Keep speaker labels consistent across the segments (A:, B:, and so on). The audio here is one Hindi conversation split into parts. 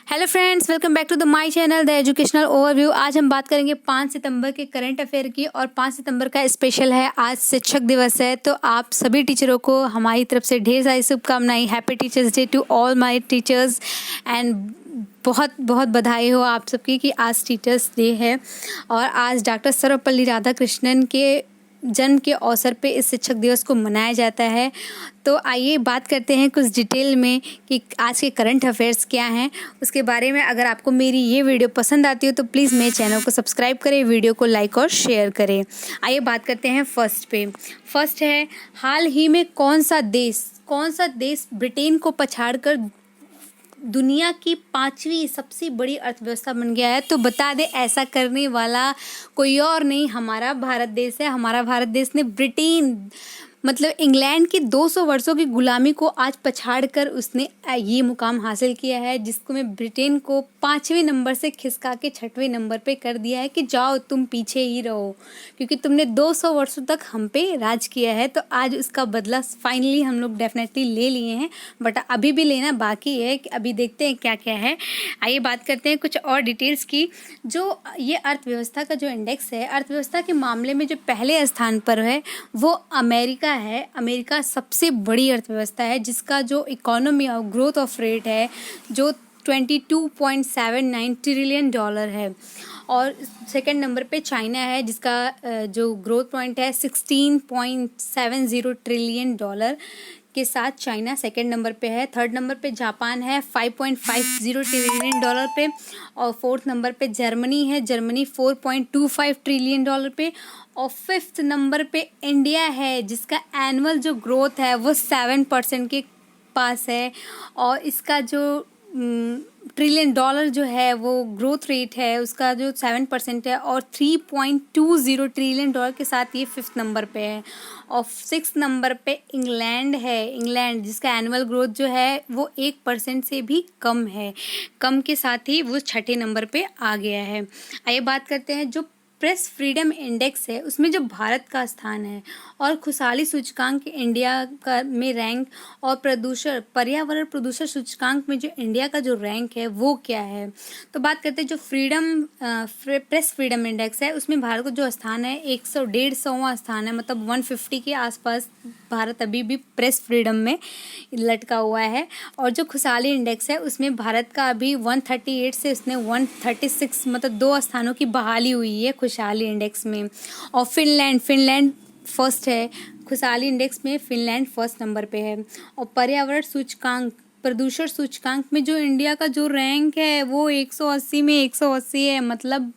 A: Hello friends, welcome back to the my channel the educational overview. आज हम बात करेंगे 5 सितंबर के करंट अफेयर की। और 5 सितंबर का स्पेशल है, आज शिक्षक दिवस है। तो आप सभी टीचरों को हमारी तरफ से ढेर सारी शुभकामनाएं। Happy teachers day to all my teachers and बहुत बहुत बधाई हो आप सबकी कि आज टीचर्स डे है। और आज डॉक्टर सर्वपल्ली राधाकृष्णन के जन्म के अवसर पे इस शिक्षक दिवस को मनाया जाता है। तो आइए बात करते हैं कुछ डिटेल में कि आज के करंट अफेयर्स क्या हैं उसके बारे में। अगर आपको मेरी ये वीडियो पसंद आती हो तो प्लीज़ मेरे चैनल को सब्सक्राइब करें, वीडियो को लाइक और शेयर करें। आइए बात करते हैं फर्स्ट पे। फर्स्ट है, हाल ही में कौन सा देश ब्रिटेन को पछाड़कर दुनिया की 5वीं सबसे बड़ी अर्थव्यवस्था बन गया है। तो बता दे, ऐसा करने वाला कोई और नहीं, हमारा भारत देश है। हमारा भारत देश ने ब्रिटेन मतलब इंग्लैंड की 200 वर्षों की गुलामी को आज पछाड़कर उसने ये मुकाम हासिल किया है, जिसको मैं ब्रिटेन को 5वें नंबर से खिसका के 6वें नंबर पे कर दिया है कि जाओ तुम पीछे ही रहो, क्योंकि तुमने 200 वर्षों तक हम पे राज किया है। तो आज उसका बदला फाइनली हम लोग डेफिनेटली ले लिए हैं, बट अभी भी लेना बाकी है। अभी देखते हैं क्या क्या है। आइए बात करते हैं कुछ और डिटेल्स की। जो ये अर्थव्यवस्था का जो इंडेक्स है, अर्थव्यवस्था के मामले में जो पहले स्थान पर है वो अमेरिका है। अमेरिका सबसे बड़ी अर्थव्यवस्था है, जिसका जो इकोनॉमी और ग्रोथ ऑफ रेट है जो 22.79 ट्रिलियन डॉलर है। और सेकंड नंबर पे चाइना है, जिसका जो ग्रोथ पॉइंट है 16.70 ट्रिलियन डॉलर के साथ चाइना सेकंड नंबर पे है। थर्ड नंबर पे जापान है 5.50 ट्रिलियन डॉलर पे। और फोर्थ नंबर पे जर्मनी है, जर्मनी 4.25 ट्रिलियन डॉलर पे। और फिफ्थ नंबर पे इंडिया है, जिसका एनुअल जो ग्रोथ है वो 7% के पास है। और इसका जो ट्रिलियन डॉलर जो है वो ग्रोथ रेट है उसका जो 7% है। और 3.20 ट्रिलियन डॉलर के साथ ये फिफ्थ नंबर पे है। और सिक्स नंबर पे इंग्लैंड है, इंग्लैंड जिसका एनुअल ग्रोथ जो है वो 1% से भी कम है, कम के साथ ही वो 6ठे नंबर पे आ गया है। आइए बात करते हैं जो प्रेस फ्रीडम इंडेक्स है उसमें जो भारत का स्थान है। और खुशहाली सूचकांक इंडिया का में रैंक और पर्यावरण प्रदूषण सूचकांक में जो इंडिया का जो रैंक है वो क्या है। तो बात करते हैं जो प्रेस फ्रीडम इंडेक्स है उसमें भारत का जो स्थान है 150वां स्थान है, मतलब 150 के आसपास भारत अभी भी प्रेस फ्रीडम में लटका हुआ है। और जो खुशहाली इंडेक्स है उसमें भारत का अभी 138 से उसने 136 मतलब 2 स्थानों की बहाली हुई है खुशहाली इंडेक्स में। और फिनलैंड फर्स्ट है खुशहाली इंडेक्स में, फिनलैंड फर्स्ट नंबर पे है। और पर्यावरण सूचकांक प्रदूषण सूचकांक में जो इंडिया का जो रैंक है वो 180 में 180 है, मतलब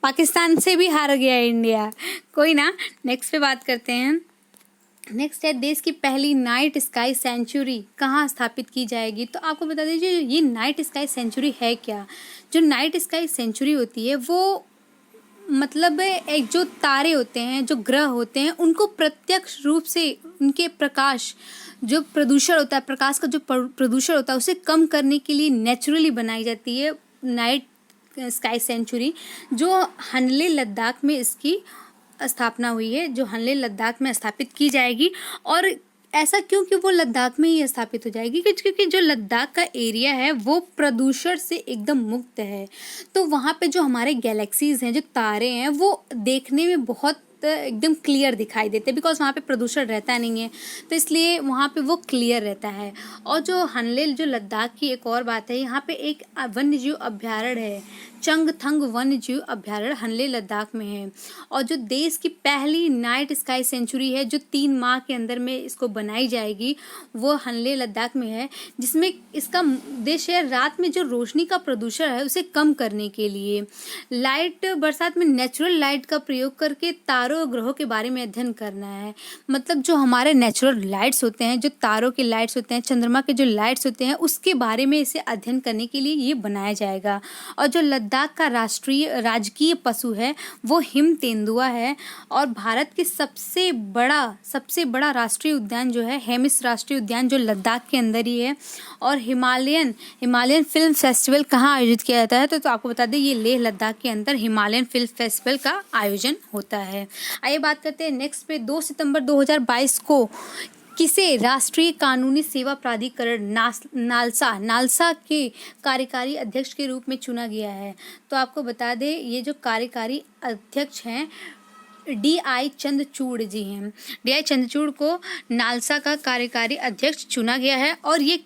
A: पाकिस्तान से भी हार गया है इंडिया। कोई ना, नेक्स्ट पे बात करते हैं। नेक्स्ट है, देश की पहली नाइट स्काई सेंचुरी कहाँ स्थापित की जाएगी। तो आपको बता दीजिए ये नाइट स्काई सेंचुरी है क्या। जो नाइट स्काई सेंचुरी होती है वो मतलब एक जो तारे होते हैं, जो ग्रह होते हैं, उनको प्रत्यक्ष रूप से उनके प्रकाश जो प्रदूषण होता है, प्रकाश का जो प्रदूषण होता है उसे कम करने के लिए नेचुरली बनाई जाती है नाइट स्काई सेंचुरी, जो हनले लद्दाख में इसकी स्थापना हुई है, जो हनले लद्दाख में स्थापित की जाएगी। और ऐसा क्योंकि वो लद्दाख में ही स्थापित हो जाएगी क्योंकि जो लद्दाख का एरिया है वो प्रदूषण से एकदम मुक्त है। तो वहाँ पे जो हमारे गैलेक्सीज हैं, जो तारे हैं, वो देखने में बहुत एकदम क्लियर दिखाई देते हैं, बिकॉज वहाँ पे प्रदूषण रहता नहीं है, तो इसलिए वहाँ पे वो क्लियर रहता है। और जो हनले जो लद्दाख की एक और बात है, यहाँ पे एक वन्यजीव अभ्यारण्य है, चंगथंग वन्यजीव अभ्यारण्य हनले लद्दाख में है। और जो देश की पहली नाइट स्काई सेंचुरी है जो 3 माह के अंदर में इसको बनाई जाएगी वो हनले लद्दाख में है, जिसमें इसका उद्देश्य है रात में जो रोशनी का प्रदूषण है उसे कम करने के लिए लाइट बरसात में नेचुरल लाइट का प्रयोग करके तारों और ग्रहों के बारे में अध्ययन करना है। मतलब जो हमारे नेचुरल लाइट्स होते हैं, जो तारों के लाइट्स होते हैं, चंद्रमा के जो लाइट्स होते हैं, उसके बारे में इसे अध्ययन करने के लिए ये बनाया जाएगा। और जो लद्दाख का राजकीय पशु है वो हिम तेंदुआ है। और भारत के सबसे बड़ा राष्ट्रीय उद्यान जो है हेमिस राष्ट्रीय उद्यान, जो लद्दाख के अंदर ही है। और हिमालयन फिल्म फेस्टिवल कहाँ आयोजित किया जाता है, तो आपको बता दें ये लेह लद्दाख के अंदर हिमालयन फिल्म फेस्टिवल का आयोजन होता है। आइए बात करते हैं नेक्स्ट पे। 2 सितंबर 2022 को किसे राष्ट्रीय कानूनी सेवा प्राधिकरण नालसा के कार्यकारी अध्यक्ष के रूप में चुना गया है? तो आपको बता दें, ये जो कार्यकारी अध्यक्ष हैं DI चंद्रचूड़ जी हैं। DI चंद्रचूड़ को नालसा का कार्यकारी अध्यक्ष चुना गया है। और ये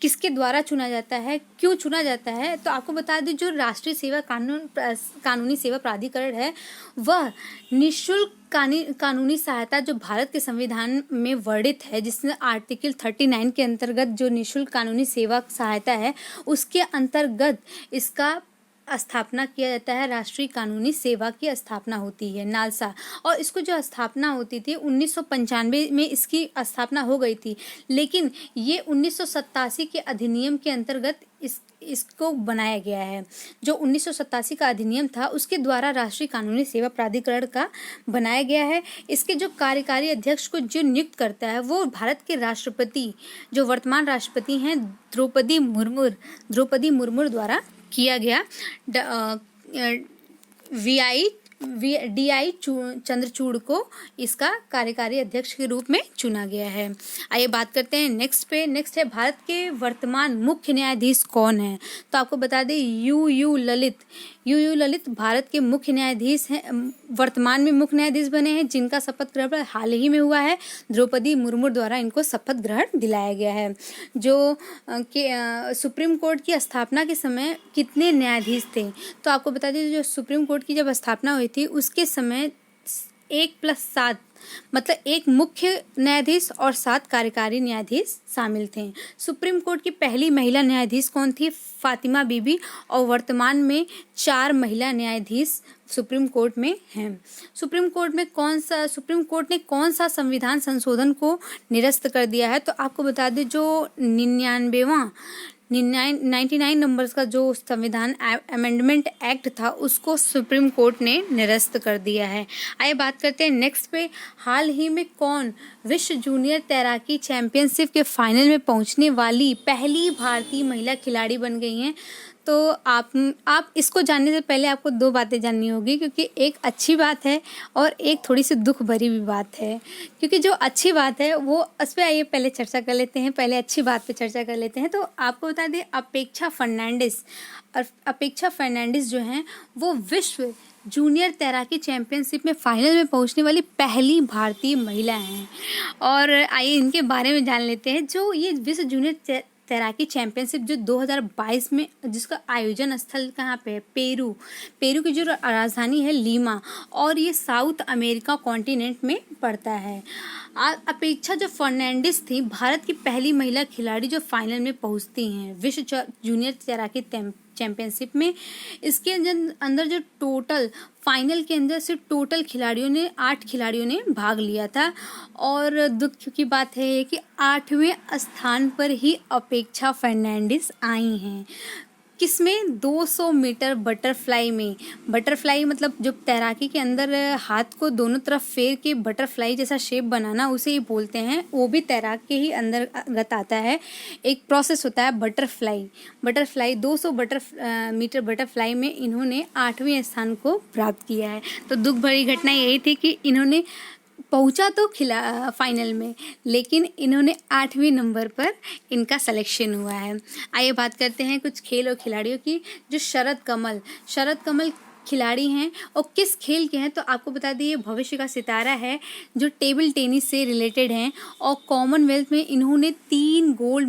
A: किसके द्वारा चुना जाता है, क्यों चुना जाता है? तो आपको बता दें, जो राष्ट्रीय सेवा कानूनी सेवा प्राधिकरण है वह निःशुल्क कानूनी सहायता जो भारत के संविधान में वर्णित है, जिसमें आर्टिकल 39 के अंतर्गत जो निःशुल्क कानूनी सेवा सहायता है उसके अंतर्गत इसका स्थापना किया जाता है। राष्ट्रीय कानूनी सेवा की स्थापना होती है नालसा। और इसको जो स्थापना होती थी 1995 में इसकी स्थापना हो गई थी, लेकिन ये 1987 के अधिनियम के अंतर्गत इसको बनाया गया है। जो 1987 का अधिनियम था उसके द्वारा राष्ट्रीय कानूनी सेवा प्राधिकरण का बनाया गया है। इसके जो कार्यकारी अध्यक्ष को जो नियुक्त करता है वो भारत के राष्ट्रपति, जो वर्तमान राष्ट्रपति हैं द्रौपदी मुर्मू द्वारा किया गया। DI चंद्रचूड़ को इसका कार्यकारी अध्यक्ष के रूप में चुना गया है। आइए बात करते हैं नेक्स्ट है भारत के वर्तमान मुख्य न्यायाधीश कौन है? तो आपको बता दें, यू ललित भारत के मुख्य न्यायाधीश हैं, वर्तमान में मुख्य न्यायाधीश बने हैं, जिनका शपथ ग्रहण हाल ही में हुआ है। द्रौपदी मुर्मू द्वारा इनको शपथ ग्रहण दिलाया गया है। जो सुप्रीम कोर्ट की स्थापना के समय कितने न्यायाधीश थे? तो आपको बता दें, जो सुप्रीम कोर्ट की जब स्थापना हुई थी उसके समय 1+7 मतलब एक मुख्य न्यायाधीश और 7 कार्यकारी न्यायाधीश शामिल थे। सुप्रीम कोर्ट की पहली महिला न्यायाधीश कौन थी? फातिमा बीबी। और वर्तमान में 4 महिला न्यायाधीश सुप्रीम कोर्ट में हैं। सुप्रीम कोर्ट ने कौन सा संविधान संशोधन को निरस्त कर दिया है? तो आपको बता दें, जो 99 नंबर्स का जो संविधान अमेंडमेंट एक्ट था उसको सुप्रीम कोर्ट ने निरस्त कर दिया है। आइए बात करते हैं नेक्स्ट पे, हाल ही में कौन विश्व जूनियर तैराकी चैंपियनशिप के फाइनल में पहुंचने वाली पहली भारतीय महिला खिलाड़ी बन गई हैं? तो आप इसको जानने से पहले आपको 2 बातें जाननी होगी, क्योंकि एक अच्छी बात है और एक थोड़ी सी दुख भरी भी बात है। क्योंकि जो अच्छी बात है वो उस पर आइए पहले चर्चा कर लेते हैं। पहले अच्छी बात पे चर्चा कर लेते हैं। तो आपको बता दें, अपेक्षा फर्नांडिस जो हैं वो विश्व जूनियर तैराकी चैंपियनशिप में फाइनल में पहुंचने वाली पहली भारतीय महिला हैं। और आइए इनके बारे में जान लेते हैं। जो ये विश्व जूनियर तैराकी चैंपियनशिप जो 2022 में, जिसका आयोजन स्थल कहाँ पे है? पेरू की जो राजधानी है लीमा, और ये साउथ अमेरिका कॉन्टिनेंट में पड़ता है। अपेक्षा जो फर्नांडिस थी भारत की पहली महिला खिलाड़ी जो फाइनल में पहुंचती हैं विश्व जूनियर तैराकी चैंपियनशिप में। इसके अंदर जो टोटल फाइनल के अंदर से टोटल 8 खिलाड़ियों ने भाग लिया था। और दुख की बात है कि 8वें स्थान पर ही अपेक्षा फर्नांडिस आई हैं। किसमें? 200 मीटर बटरफ्लाई मतलब जो तैराकी के अंदर हाथ को दोनों तरफ फेर के बटरफ्लाई जैसा शेप बनाना, उसे ही बोलते हैं। वो भी तैराक के ही अंतर्गत आता है। एक प्रोसेस होता है बटरफ्लाई 200 मीटर बटरफ्लाई में इन्होंने 8वें स्थान को प्राप्त किया है। तो दुख भरी घटना यही थी कि इन्होंने पहुंचा तो फाइनल में, लेकिन इन्होंने 8वें नंबर पर इनका सिलेक्शन हुआ है। आइए बात करते हैं कुछ खेल और खिलाड़ियों की। जो शरद कमल खिलाड़ी हैं और किस खेल के हैं? तो आपको बता दिए, भविष्य का सितारा है जो टेबल टेनिस से रिलेटेड हैं। और कॉमनवेल्थ में इन्होंने 3 गोल्ड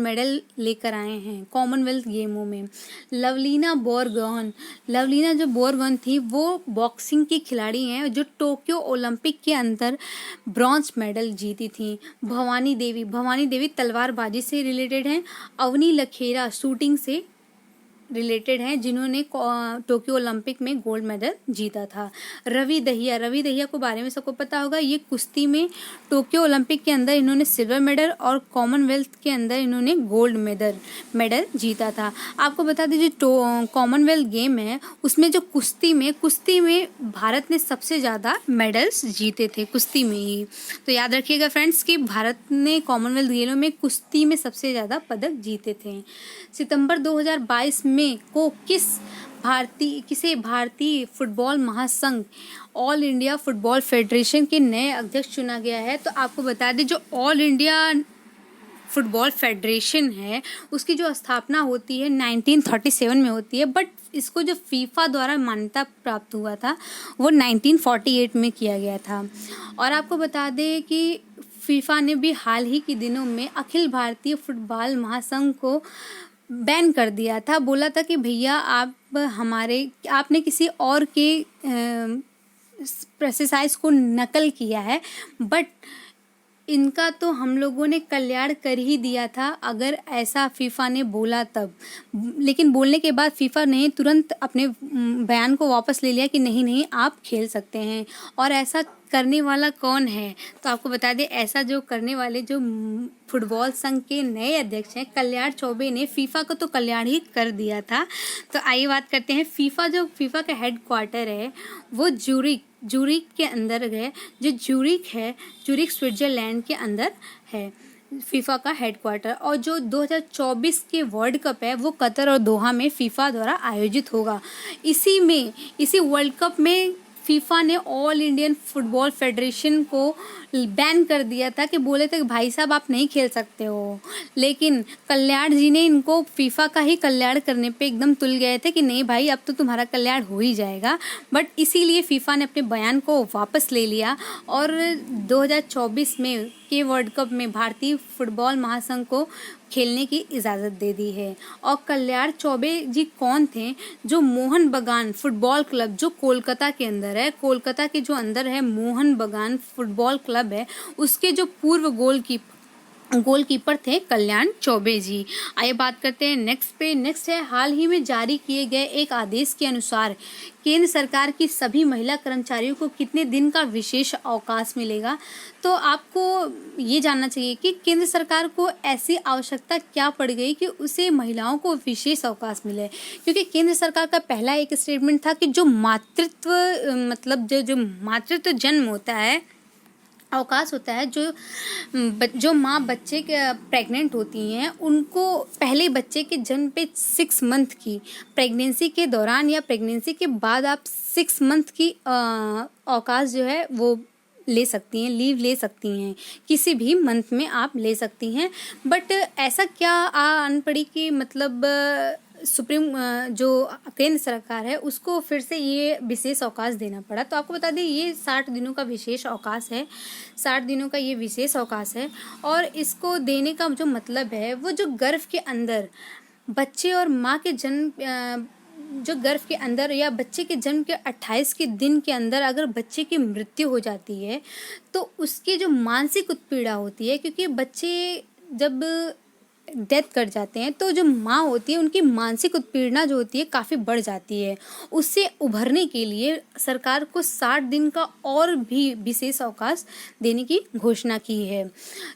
A: मेडल लेकर आए हैं कॉमनवेल्थ गेमों में। लवलीना जो बोरगोहन थी वो बॉक्सिंग की खिलाड़ी हैं जो टोक्यो ओलंपिक के अंदर ब्रॉन्ज मेडल जीती थी। भवानी देवी तलवारबाजी से रिलेटेड हैं। अवनी लखेरा शूटिंग से रिलेटेड हैं, जिन्होंने टोक्यो ओलंपिक में गोल्ड मेडल जीता था। रवि दहिया को बारे में सबको पता होगा। ये कुश्ती में टोक्यो ओलंपिक के अंदर इन्होंने सिल्वर मेडल और कॉमनवेल्थ के अंदर इन्होंने गोल्ड मेडल जीता था। आपको बता दीजिए, कॉमनवेल्थ गेम है उसमें जो कुश्ती में भारत ने सबसे ज़्यादा मेडल्स जीते थे कुश्ती में ही। तो याद रखिएगा फ्रेंड्स कि भारत ने कॉमनवेल्थ गेमों में कुश्ती में सबसे ज़्यादा पदक जीते थे। सितंबर 2022 में को किसे भारतीय फुटबॉल महासंघ ऑल इंडिया फुटबॉल फेडरेशन के नए अध्यक्ष चुना गया है। तो आपको बता दें, जो ऑल इंडिया फुटबॉल फेडरेशन है उसकी जो स्थापना होती है 1937 में होती है, बट इसको जो फीफा द्वारा मान्यता प्राप्त हुआ था वो 1948 में किया गया था। और आपको बता दें कि फीफा ने भी हाल ही के दिनों में अखिल भारतीय फुटबॉल महासंघ को बैन कर दिया था। बोला था कि भैया आपने किसी और के एक्सरसाइज को नकल किया है, बट इनका तो हम लोगों ने कल्याण कर ही दिया था अगर ऐसा फीफा ने बोला तब। लेकिन बोलने के बाद फीफा ने तुरंत अपने बयान को वापस ले लिया कि नहीं आप खेल सकते हैं। और ऐसा करने वाला कौन है, तो आपको बता दें, ऐसा जो करने वाले जो फुटबॉल संघ के नए अध्यक्ष हैं कल्याण चौबे ने फीफा को तो कल्याण ही कर दिया था। तो आइए बात करते हैं, फीफा का हेड क्वार्टर है वो ज्यूरिख के अंदर है। जो ज्यूरिख स्विट्जरलैंड के अंदर है फीफा का हेडक्वार्टर। और जो 2024 के वर्ल्ड कप है वो कतर और दोहा में फीफा द्वारा आयोजित होगा। इसी वर्ल्ड कप में फीफा ने ऑल इंडियन फुटबॉल फेडरेशन को बैन कर दिया था कि बोले थे कि भाई साहब आप नहीं खेल सकते हो, लेकिन कल्याण जी ने इनको फीफा का ही कल्याण करने पे एकदम तुल गए थे कि नहीं भाई अब तो तुम्हारा कल्याण हो ही जाएगा। बट इसीलिए फीफा ने अपने बयान को वापस ले लिया और 2024 में के वर्ल्ड कप में भारतीय फुटबॉल महासंघ को खेलने की इजाज़त दे दी है। और कल्याण चौबे जी कौन थे? जो मोहन बगान फुटबॉल क्लब जो कोलकाता के अंदर है, कोलकाता के जो अंदर है मोहन बगान फुटबॉल क्लब है, उसके जो पूर्व गोलकीपर थे कल्याण चौबे जी। आइए बात करते हैं नेक्स्ट है हाल ही में जारी किए गए एक आदेश के अनुसार केंद्र सरकार की सभी महिला कर्मचारियों को कितने दिन का विशेष अवकाश मिलेगा। तो आपको ये जानना चाहिए कि केंद्र सरकार को ऐसी आवश्यकता क्या पड़ गई कि उसे महिलाओं को विशेष अवकाश मिले, क्योंकि केंद्र सरकार का पहला एक स्टेटमेंट था कि जो मातृत्व जन्म होता है, अवकाश होता है, जो माँ बच्चे के प्रेग्नेंट होती हैं उनको पहले बच्चे के जन्म पे 6 मंथ की प्रेगनेंसी के दौरान या प्रेगनेंसी के बाद आप 6 मंथ की अवकाश जो है वो ले सकती हैं, लीव ले सकती हैं, किसी भी मंथ में आप ले सकती हैं। बट ऐसा क्या आन पड़ी कि मतलब सुप्रीम जो केंद्र सरकार है उसको फिर से ये विशेष अवकाश देना पड़ा। तो आपको बता दें ये 60 दिनों का विशेष अवकाश है, 60 दिनों का ये विशेष अवकाश है। और इसको देने का जो मतलब है वो जो गर्भ के अंदर बच्चे और माँ के जन्म जो गर्भ के अंदर या बच्चे के जन्म के 28 के दिन के अंदर अगर बच्चे की मृत्यु हो जाती है तो उसकी जो मानसिक उत्पीड़ा होती है, क्योंकि बच्चे जब डेथ कर जाते हैं तो जो माँ होती है उनकी मानसिक उत्पीड़ना जो होती है काफ़ी बढ़ जाती है। उससे उभरने के लिए सरकार को 60 दिन का और भी विशेष अवकाश देने की घोषणा की है,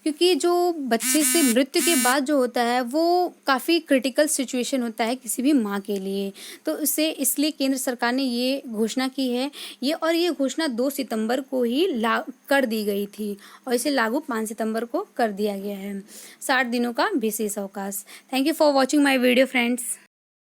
A: क्योंकि जो बच्चे से मृत्यु के बाद जो होता है वो काफ़ी क्रिटिकल सिचुएशन होता है किसी भी माँ के लिए। तो इसलिए केंद्र सरकार ने ये घोषणा की है। ये घोषणा 2 सितंबर को ही कर दी गई थी और इसे लागू 5 सितंबर को कर दिया गया है, 60 दिनों का विशेष अवकाश। Thank you for watching my video friends.